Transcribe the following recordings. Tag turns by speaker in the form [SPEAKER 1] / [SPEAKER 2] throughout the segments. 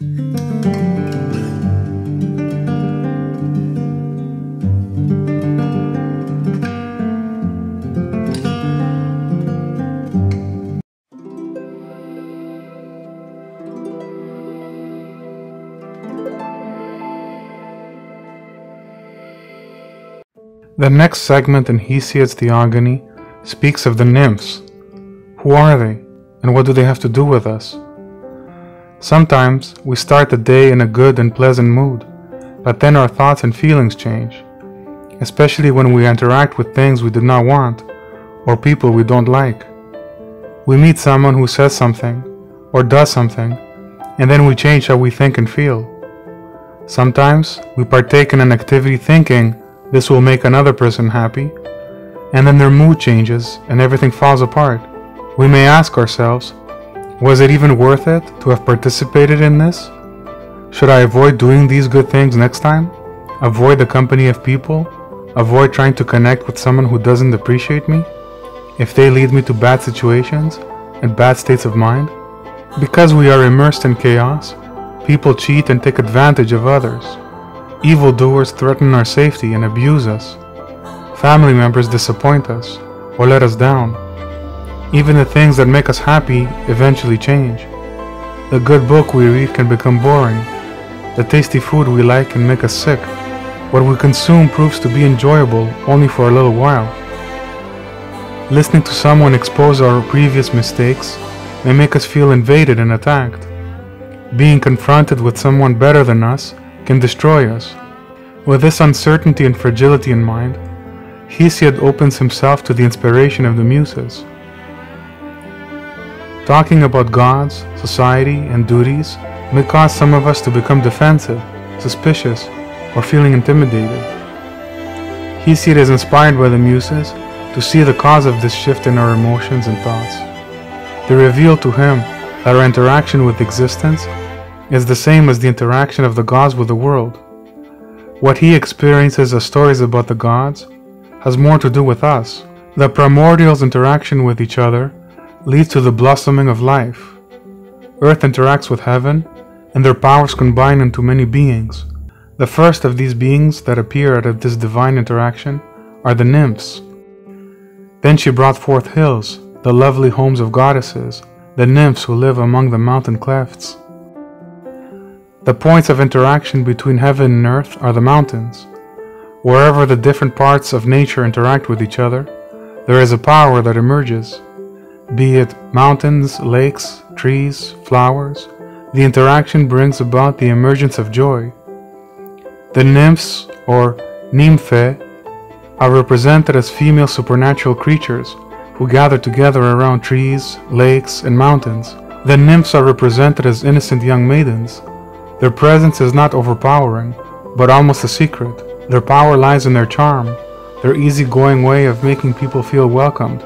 [SPEAKER 1] The next segment in Hesiod's Theogony speaks of the Nymphs. Who are they, and what do they have to do with us? Sometimes we start the day in a good and pleasant mood, but then our thoughts and feelings change, especially when we interact with things we do not want, or people we don't like. We meet someone who says something, or does something, and then we change how we think and feel. Sometimes we partake in an activity thinking this will make another person happy, and then their mood changes and everything falls apart. We may ask ourselves, was it even worth it to have participated in this? Should I avoid doing these good things next time? Avoid the company of people? Avoid trying to connect with someone who doesn't appreciate me if they lead me to bad situations and bad states of mind? Because we are immersed in chaos, people cheat and take advantage of others. Evildoers threaten our safety and abuse us. Family members disappoint us or let us down. Even the things that make us happy eventually change. The good book we read can become boring. The tasty food we like can make us sick. What we consume proves to be enjoyable only for a little while. Listening to someone expose our previous mistakes may make us feel invaded and attacked. Being confronted with someone better than us can destroy us. With this uncertainty and fragility in mind, Hesiod opens himself to the inspiration of the Muses. Talking about gods, society, and duties may cause some of us to become defensive, suspicious, or feeling intimidated. Hesiod is inspired by the Muses to see the cause of this shift in our emotions and thoughts. They reveal to him that our interaction with existence is the same as the interaction of the gods with the world. What he experiences as stories about the gods has more to do with us. The primordials' interaction with each other leads to the blossoming of life. Earth interacts with heaven, and their powers combine into many beings. The first of these beings that appear at this divine interaction are the Nymphs. Then she brought forth hills, the lovely homes of goddesses, the nymphs who live among the mountain clefts. The points of interaction between heaven and earth are the mountains. Wherever the different parts of nature interact with each other, there is a power that emerges. Be it mountains, lakes, trees, flowers, the interaction brings about the emergence of joy. The nymphs, or Nymphae, are represented as female supernatural creatures who gather together around trees, lakes, and mountains. The nymphs are represented as innocent young maidens. Their presence is not overpowering, but almost a secret. Their power lies in their charm, their easygoing way of making people feel welcomed.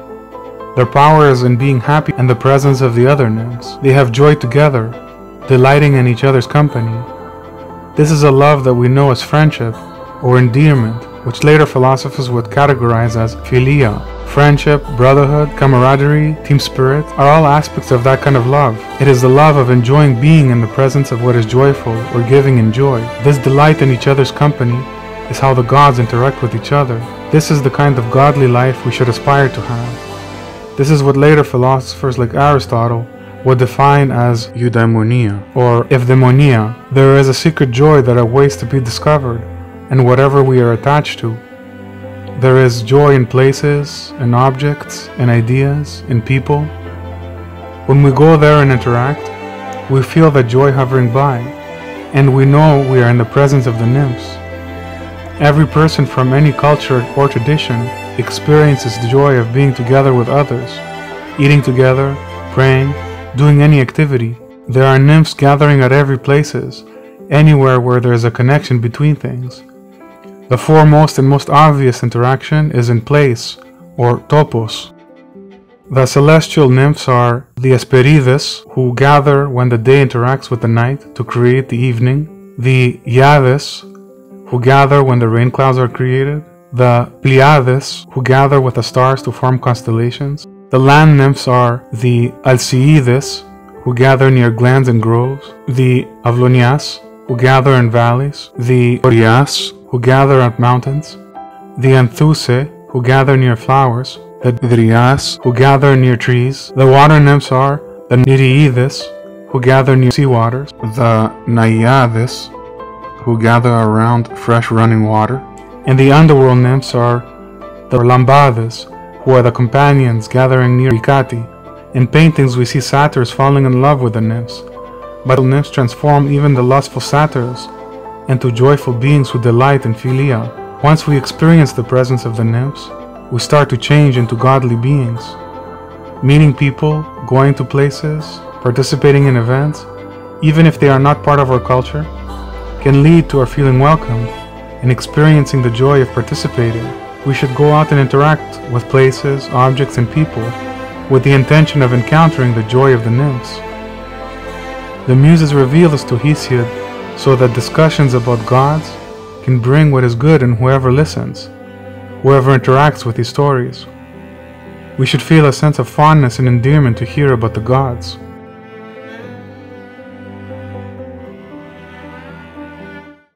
[SPEAKER 1] Their power is in being happy in the presence of the other nymphs. They have joy together, delighting in each other's company. This is a love that we know as friendship, or endearment, which later philosophers would categorize as philia. Friendship, brotherhood, camaraderie, team spirit are all aspects of that kind of love. It is the love of enjoying being in the presence of what is joyful or giving in joy. This delight in each other's company is how the gods interact with each other. This is the kind of godly life we should aspire to have. This is what later philosophers like Aristotle would define as eudaimonia, or eudaimonia. There is a secret joy that awaits to be discovered in whatever we are attached to. There is joy in places, in objects, in ideas, in people. When we go there and interact, we feel that joy hovering by, and we know we are in the presence of the nymphs. Every person from any culture or tradition experiences the joy of being together with others, eating together, praying, doing any activity. There are nymphs gathering at every places, anywhere where there is a connection between things. The foremost and most obvious interaction is in place, or topos. The celestial nymphs are the Hesperides, who gather when the day interacts with the night to create the evening, the Hyades, who gather when the rain clouds are created, the Pleiades, who gather with the stars to form constellations. The land nymphs are the Alceides, who gather near glens and groves, the Auloniads, who gather in valleys, the Oreads, who gather at mountains, the Anthousai, who gather near flowers, the Dryads, who gather near trees, the water nymphs are the Nereids, who gather near sea waters, the Naiads, who gather around fresh running water, and the underworld nymphs are the Lampades, who are the companions gathering near Pleiades. In paintings we see satyrs falling in love with the nymphs, but the nymphs transform even the lustful satyrs into joyful beings who delight in Philia. Once we experience the presence of the nymphs, we start to change into godly beings. Meeting people, going to places, participating in events, even if they are not part of our culture, can lead to our feeling welcomed and experiencing the joy of participating. We should go out and interact with places, objects, and people with the intention of encountering the joy of the nymphs. The Muses reveal this to Hesiod so that discussions about gods can bring what is good in whoever listens, whoever interacts with these stories. We should feel a sense of fondness and endearment to hear about the gods.